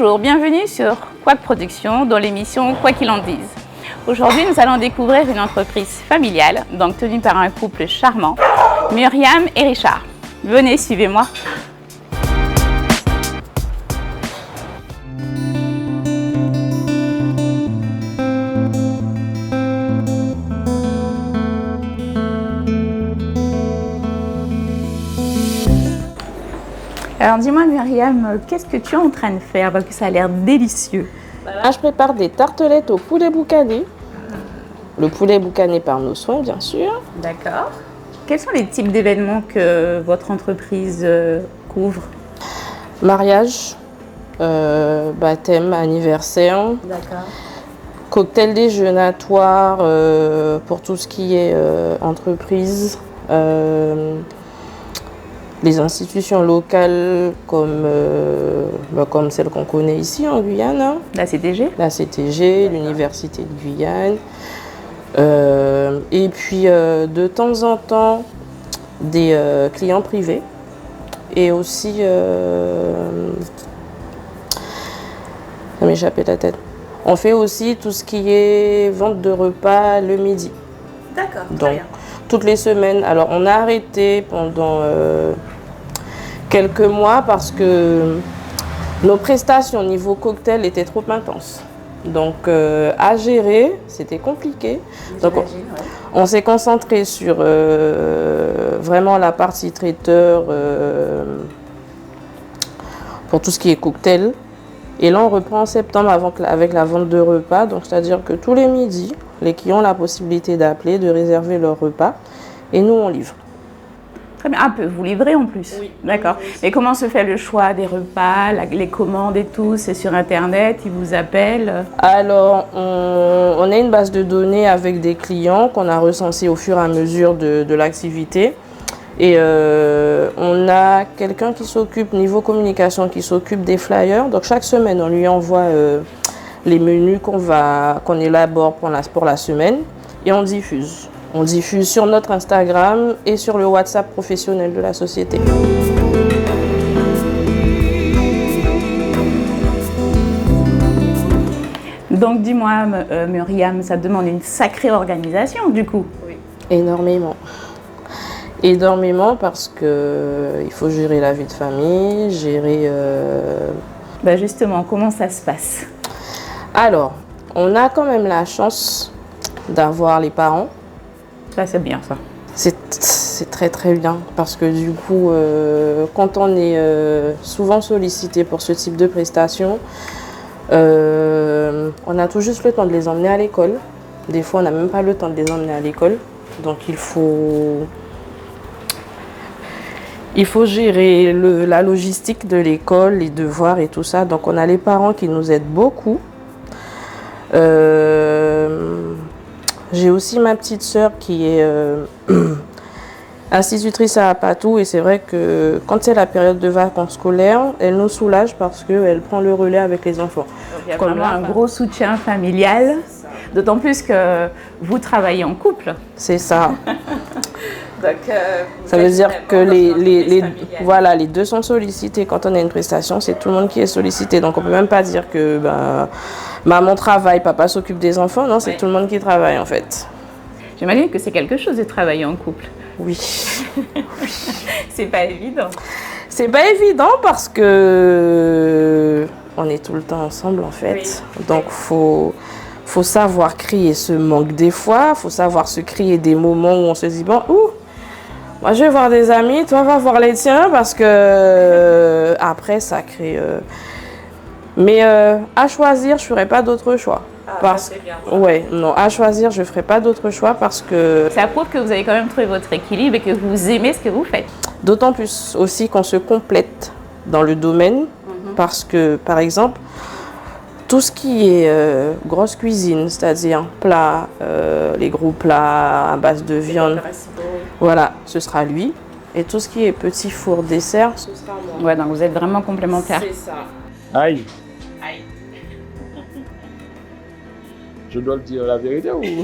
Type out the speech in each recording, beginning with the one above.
Bonjour, bienvenue sur Quack Production dans l'émission Quoi qu'il en dise. Aujourd'hui, nous allons découvrir une entreprise familiale, donc tenue par un couple charmant, Myriam et Richard. Venez, suivez-moi. Alors dis-moi Myriam, qu'est-ce que tu es en train de faire? Parce que ça a l'air délicieux. Là, je prépare des tartelettes au poulet boucané. Le poulet boucané par nos soins, bien sûr. D'accord. Quels sont les types d'événements que votre entreprise couvre? Mariage, baptême, anniversaire. D'accord. Cocktail déjeunatoire pour tout ce qui est entreprise. Les institutions locales comme celle qu'on connaît ici en Guyane. Hein. La CTG? La CTG, l'Université de Guyane. Et puis de temps en temps, des clients privés. Et aussi, ça m'échappait la tête. On fait aussi tout ce qui est vente de repas le midi. D'accord, très Donc, bien. toutes les semaines. Alors, on a arrêté pendant quelques mois parce que nos prestations au niveau cocktail étaient trop intenses. Donc, à gérer, c'était compliqué. Donc, on s'est concentré sur vraiment la partie traiteur pour tout ce qui est cocktail. Et là, on reprend en septembre avec la vente de repas. Donc, c'est-à-dire que tous les midis, les clients ont la possibilité d'appeler, de réserver leur repas. Et nous, on livre. Très bien. Un peu, vous livrez en plus? Oui. D'accord. Et comment se fait le choix des repas, les commandes et tout? C'est sur Internet, ils vous appellent? Alors, on a une base de données avec des clients qu'on a recensés au fur et à mesure de l'activité. Et on a quelqu'un qui s'occupe, niveau communication, qui s'occupe des flyers. Donc, chaque semaine, on lui envoie les menus qu'on élabore pour la semaine et on diffuse. On diffuse sur notre Instagram et sur le WhatsApp professionnel de la société. Donc dis-moi Myriam, ça demande une sacrée organisation du coup? Oui. Énormément. Énormément parce que il faut gérer la vie de famille, gérer... Justement, comment ça se passe? Alors, on a quand même la chance d'avoir les parents. Ça c'est bien ça. C'est très très bien parce que du coup, quand on est souvent sollicité pour ce type de prestations, on a tout juste le temps de les emmener à l'école. Des fois, on n'a même pas le temps de les emmener à l'école. Donc, il faut gérer la logistique de l'école, les devoirs et tout ça. Donc, on a les parents qui nous aident beaucoup. J'ai aussi ma petite sœur qui est institutrice à Apatou et c'est vrai que quand c'est la période de vacances scolaires, elle nous soulage parce qu'elle prend le relais avec les enfants. Donc, il y a vraiment un gros soutien familial, d'autant plus que vous travaillez en couple. C'est ça. Donc, ça veut dire que les deux sont sollicités. Quand on a une prestation, c'est tout le monde qui est sollicité. Donc on ne peut même pas dire que maman travaille, papa s'occupe des enfants. Non, c'est tout le monde qui travaille en fait. J'imagine que c'est quelque chose de travailler en couple. Oui. C'est pas évident. C'est pas évident parce que on est tout le temps ensemble en fait. Oui. Donc faut savoir crier ce manque des fois. Faut savoir se crier des moments où on se dit bon, moi je vais voir des amis, toi va voir les tiens parce que après ça crée. Mais à choisir, je ferai pas d'autre choix. Ouais, non, à choisir, je ferai pas d'autre choix parce que. Ça prouve que vous avez quand même trouvé votre équilibre et que vous aimez ce que vous faites. D'autant plus aussi qu'on se complète dans le domaine parce que, par exemple, tout ce qui est grosse cuisine, c'est-à-dire plats, les gros plats à base de viande, voilà, ce sera lui. Et tout ce qui est petit four dessert, ce sera moi. Ouais, donc vous êtes vraiment complémentaires. C'est ça. Aïe. Aïe. Je dois le dire la vérité ou... Elle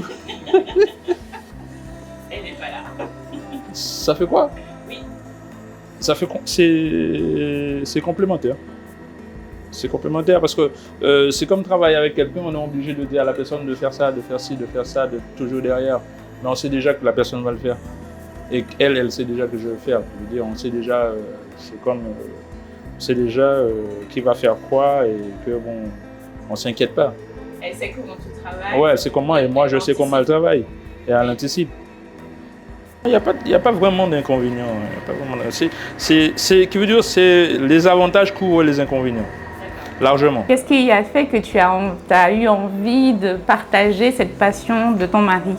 n'est pas là. Ça fait quoi? Oui. Ça fait... C'est complémentaire. C'est complémentaire parce que c'est comme travailler avec quelqu'un, on est obligé de dire à la personne de faire ça, de faire ci, de faire ça, de toujours derrière. Mais on sait déjà que la personne va le faire. Et qu'elle, elle sait déjà que je vais le faire. Je veux dire, on sait déjà, c'est comme, on sait déjà qui va faire quoi et que bon, on s'inquiète pas. Elle sait comment tu travailles. Ouais, elle sait comment et moi je sais comment elle travaille. Et elle anticipe. Il n'y a pas vraiment d'inconvénients. Qui veut dire c'est les avantages couvrent les inconvénients. Largement. Qu'est-ce qui a fait que tu as eu envie de partager cette passion de ton mari?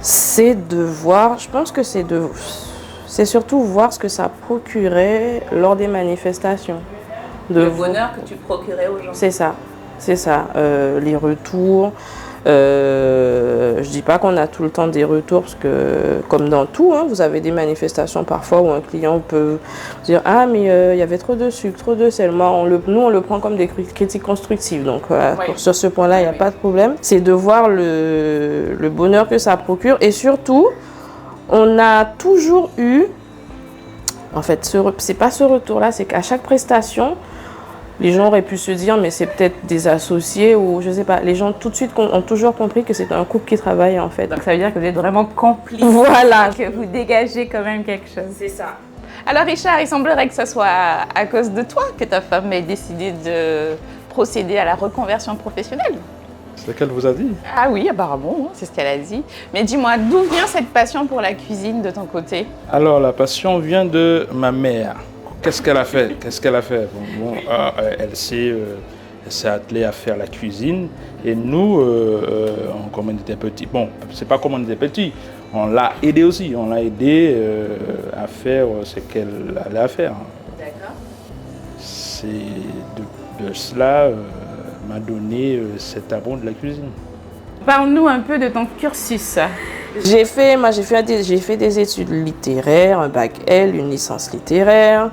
C'est de voir, je pense que c'est surtout voir ce que ça procurait lors des manifestations. Le bonheur que tu procurais aux gens. C'est ça. Les retours. Je dis pas qu'on a tout le temps des retours parce que, comme dans tout, hein, vous avez des manifestations parfois où un client peut dire ah mais il y avait trop de sucre, trop de sel. Moi, nous on le prend comme des critiques constructives. Donc voilà, sur ce point-là, il n'y a pas de problème. C'est de voir le bonheur que ça procure et surtout, on a toujours eu, en fait, c'est pas ce retour-là, c'est qu'à chaque prestation. Les gens auraient pu se dire, mais c'est peut-être des associés ou je sais pas. Les gens tout de suite ont toujours compris que c'est un couple qui travaille en fait. Donc ça veut dire que vous êtes vraiment complices. Voilà. Que vous dégagez quand même quelque chose. C'est ça. Alors Richard, il semblerait que ce soit à cause de toi que ta femme ait décidé de procéder à la reconversion professionnelle. C'est ce qu'elle vous a dit? Ah oui, apparemment, c'est ce qu'elle a dit. Mais dis-moi, d'où vient cette passion pour la cuisine de ton côté? Alors la passion vient de ma mère. Qu'est-ce qu'elle a fait? Elle s'est attelée à faire la cuisine. Et nous, comme on était petits, c'est pas comme on était petits, on l'a aidé aussi. On l'a aidé à faire ce qu'elle allait faire. D'accord. C'est de cela m'a donné cet amour de la cuisine. Parle-nous un peu de ton cursus. J'ai fait des études littéraires, un bac L, une licence littéraire.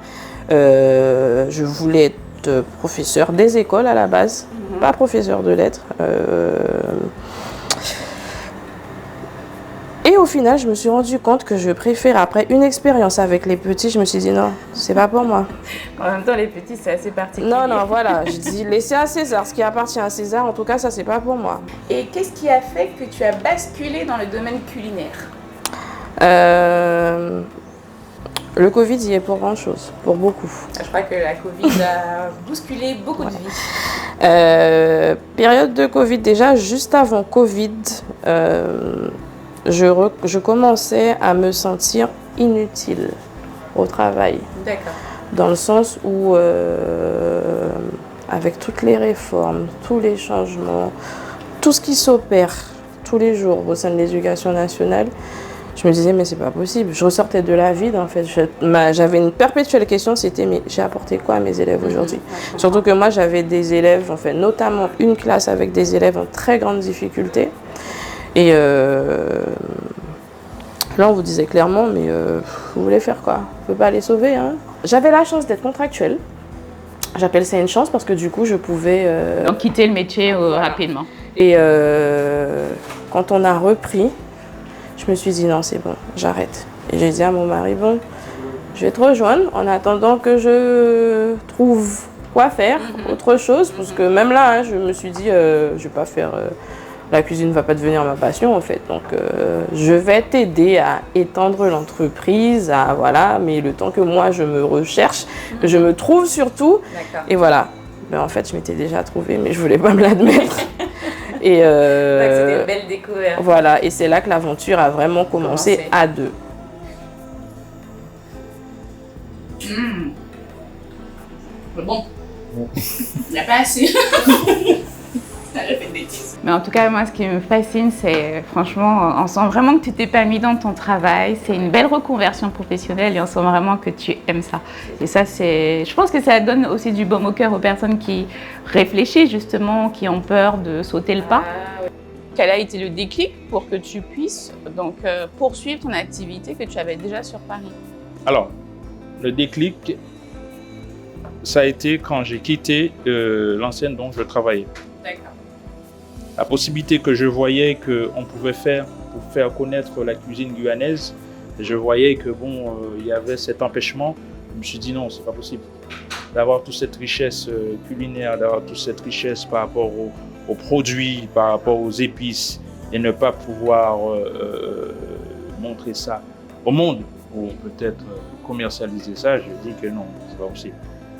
Je voulais être professeur des écoles à la base, pas professeur de lettres. Et au final, je me suis rendu compte que je préfère, après une expérience avec les petits, je me suis dit non, c'est pas pour moi. En même temps, les petits, c'est assez particulier. Non, voilà, je dis laissez à César ce qui appartient à César, en tout cas, ça, c'est pas pour moi. Et qu'est-ce qui a fait que tu as basculé dans le domaine culinaire? Le Covid y est pour grand-chose, pour beaucoup. Je crois que la Covid a bousculé beaucoup de vies. Période de Covid, déjà, juste avant Covid, je commençais à me sentir inutile au travail. D'accord. Dans le sens où, avec toutes les réformes, tous les changements, tout ce qui s'opère tous les jours au sein de l'éducation nationale, je me disais, mais c'est pas possible. Je ressortais de la vide, en fait. J'avais une perpétuelle question, c'était, mais j'ai apporté quoi à mes élèves aujourd'hui? Surtout que moi, j'avais des élèves, en fait, notamment une classe avec des élèves en très grande difficulté. Et là, on vous disait clairement, mais vous voulez faire quoi? Vous ne pouvez pas les sauver, hein? J'avais la chance d'être contractuelle. J'appelle ça une chance parce que du coup, je pouvais... Donc, quitter le métier rapidement. Et quand on a repris, je me suis dit non, c'est bon, j'arrête. Et j'ai dit à mon mari, bon, je vais te rejoindre en attendant que je trouve quoi faire, autre chose. Parce que même là, hein, je me suis dit, je vais pas faire... la cuisine ne va pas devenir ma passion en fait. Donc je vais t'aider à étendre l'entreprise, voilà, mais le temps que moi je me recherche, que je me trouve surtout. Et voilà. Mais en fait, je m'étais déjà trouvée, mais je voulais pas me l'admettre. Et c'était une belle découverte. Voilà, et c'est là que l'aventure a vraiment commencé à deux. Bon, il n'y a pas assez. Mais en tout cas, moi, ce qui me fascine, c'est franchement, on sent vraiment que tu t'es pas mis dans ton travail. C'est une belle reconversion professionnelle et on sent vraiment que tu aimes ça. Et ça, je pense que ça donne aussi du baume au cœur aux personnes qui réfléchissent justement, qui ont peur de sauter le pas. Quel a été le déclic pour que tu puisses donc poursuivre ton activité que tu avais déjà sur Paris? Alors, le déclic, ça a été quand j'ai quitté l'enseigne dont je travaillais. D'accord. La possibilité que je voyais qu'on pouvait faire pour faire connaître la cuisine guyanaise, je voyais que bon, il y avait cet empêchement. Je me suis dit non, c'est pas possible. d'avoir toute cette richesse culinaire, d'avoir toute cette richesse par rapport aux produits, par rapport aux épices, et ne pas pouvoir montrer ça au monde, ou peut-être commercialiser ça, je dis que non, c'est pas possible.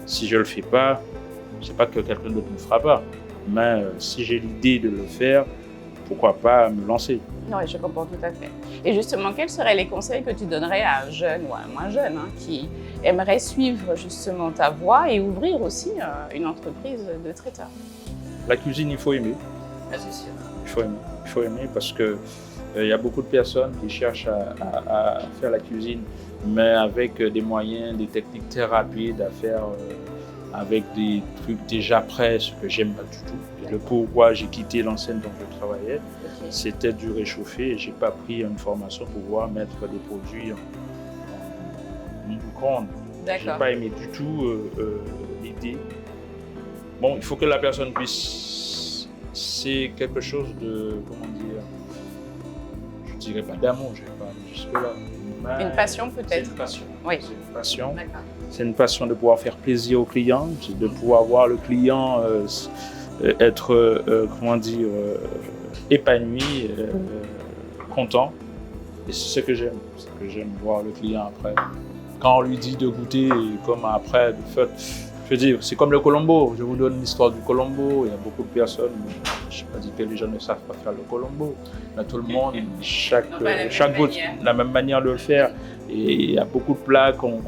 Si je le fais pas, c'est pas que quelqu'un d'autre ne le fera pas, mais si j'ai l'idée de le faire, pourquoi pas me lancer. Oui, je comprends tout à fait. Et justement, quels seraient les conseils que tu donnerais à un jeune ou à un moins jeune qui aimerait suivre justement ta voie et ouvrir aussi une entreprise de traiteur? La cuisine, il faut aimer. Ah, c'est sûr. Il faut aimer parce que il y a beaucoup de personnes qui cherchent à faire la cuisine, mais avec des moyens, des techniques très rapides à faire, avec des trucs déjà prêts, ce que j'aime pas du tout. Et le pourquoi j'ai quitté l'enseigne dont je travaillais, c'était du réchauffé et j'ai pas pris une formation pour pouvoir mettre des produits en micro-ondes. J'ai pas aimé du tout l'idée. Bon, il faut que la personne puisse. C'est quelque chose de, comment dire, je dirais pas d'amour, je vais pas jusque-là. Une passion peut-être. C'est une passion. Oui. C'est une passion. D'accord. C'est une passion de pouvoir faire plaisir au client, de pouvoir voir le client être, comment dire, épanoui, content. Et c'est ce que j'aime. C'est ce que j'aime, voir le client après. Quand on lui dit de goûter, comme après, de faire. Je veux dire, c'est comme le colombo. Je vous donne l'histoire du colombo. Il y a beaucoup de personnes, je n'ai pas dit que les gens ne savent pas faire le colombo. Mais tout le monde, chaque goûte, la même manière de le faire. Et il y a beaucoup de plats qu'on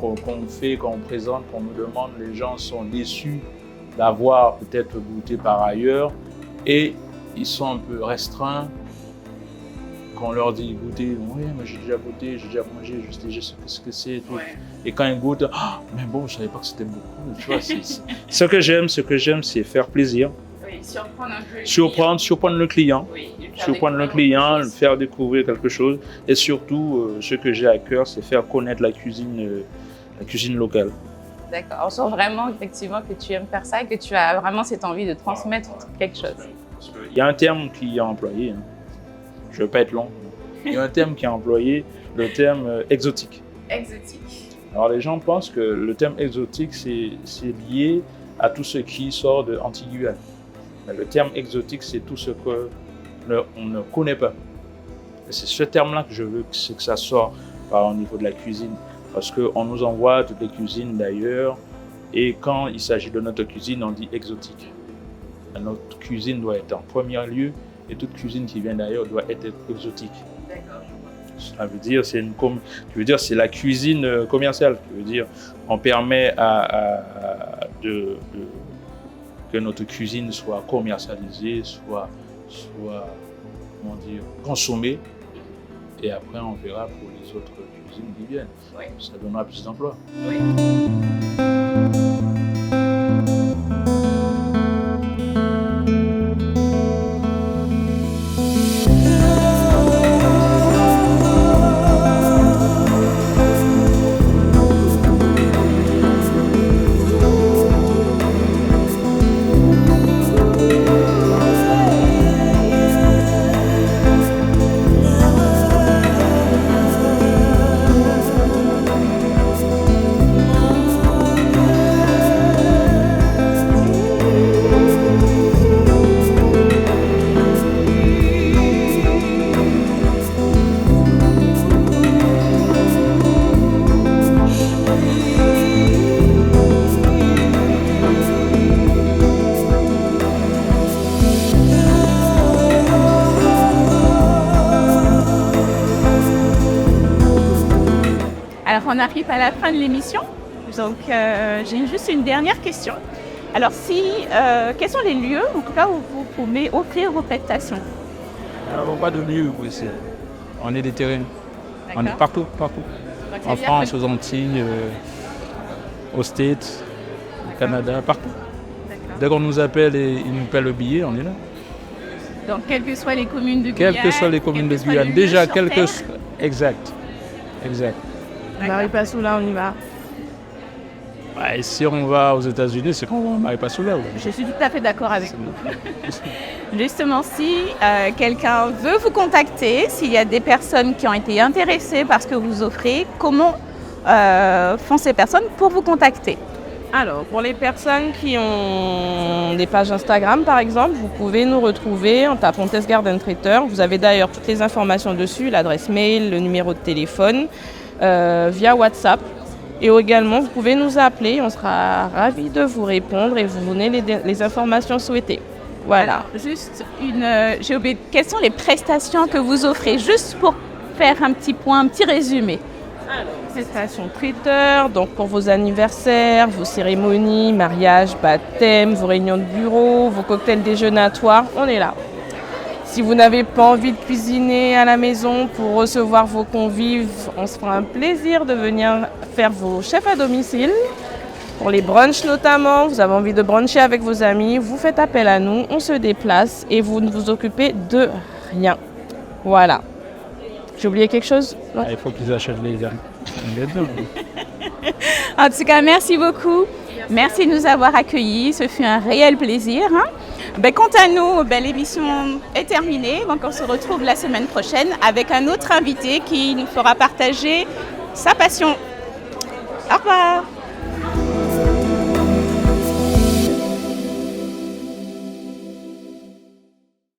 fait, qu'on présente, qu'on nous demande. Les gens sont déçus d'avoir peut-être goûté par ailleurs. Et ils sont un peu restreints. Quand on leur dit goûter, oui, mais j'ai déjà goûté, j'ai déjà mangé, je sais ce que c'est et tout. Ouais. Et quand ils goûtent, ah, mais bon, je savais pas que c'était beaucoup. Tu vois, ce que j'aime, c'est faire plaisir. Oui, surprendre un peu. Surprendre le client. Oui, surprendre le client, le faire découvrir quelque chose. Et surtout, ce que j'ai à cœur, c'est faire connaître la cuisine locale. D'accord. On sent vraiment effectivement que tu aimes faire ça et que tu as vraiment cette envie de transmettre quelque chose. Il y a un terme qui est employé. Je ne veux pas être long. Il y a un terme qui est employé, le terme exotique. Exotique. Alors les gens pensent que le terme exotique, c'est lié à tout ce qui sort de Antilles-Guyane. Le terme exotique, c'est tout ce qu'on ne connaît pas. Et c'est ce terme-là que je veux que ça sorte au niveau de la cuisine. Parce qu'on nous envoie toutes les cuisines d'ailleurs. Et quand il s'agit de notre cuisine, on dit exotique. Notre cuisine doit être en premier lieu. Et toute cuisine qui vient d'ailleurs doit être exotique. D'accord. Ça veut dire c'est la cuisine commerciale. Ça veut dire on permet que notre cuisine soit commercialisée, soit comment dire, consommée. Et après on verra pour les autres cuisines qui viennent. Oui. Ça donnera plus d'emplois. Oui. On arrive à la fin de l'émission, donc j'ai juste une dernière question. Alors, quels sont les lieux en tout cas où vous pouvez offrir vos prestations? Alors, pas de lieu ici. On est des terrains. On est partout. En France, aux Antilles, aux States, au Canada, partout. Dès qu'on nous appelle et ils nous paient le billet, on est là. Donc, quelles que soient les communes de Guyane. Quelles que soient les communes de Guyane. Déjà, Exact. Maripasoula, on y va. Et si on va aux États-Unis, c'est qu'on va à Maripasoula. Je suis tout à fait d'accord avec vous. Justement, si quelqu'un veut vous contacter, s'il y a des personnes qui ont été intéressées par ce que vous offrez, comment font ces personnes pour vous contacter? Alors, pour les personnes qui ont des pages Instagram, par exemple, vous pouvez nous retrouver en tapant Tess Garden Traiteur. Vous avez d'ailleurs toutes les informations dessus, l'adresse mail, le numéro de téléphone, via WhatsApp. Et également, vous pouvez nous appeler, on sera ravis de vous répondre et vous donner les informations souhaitées. Voilà. Alors, juste j'ai oublié, quelles sont les prestations que vous offrez, juste pour faire un petit point, un petit résumé? Prestation traiteur, donc pour vos anniversaires, vos cérémonies, mariages, baptêmes, vos réunions de bureau, vos cocktails déjeunatoires, on est là. Si vous n'avez pas envie de cuisiner à la maison pour recevoir vos convives, on se fera un plaisir de venir faire vos chefs à domicile. Pour les brunchs notamment, vous avez envie de bruncher avec vos amis, vous faites appel à nous, on se déplace et vous ne vous occupez de rien. Voilà. J'ai oublié quelque chose? Non. Il faut qu'ils achètent les deux. En tout cas, merci beaucoup. Merci de nous avoir accueillis. Ce fut un réel plaisir. Quant à nous, l'émission est terminée. Donc, on se retrouve la semaine prochaine avec un autre invité qui nous fera partager sa passion. Au revoir.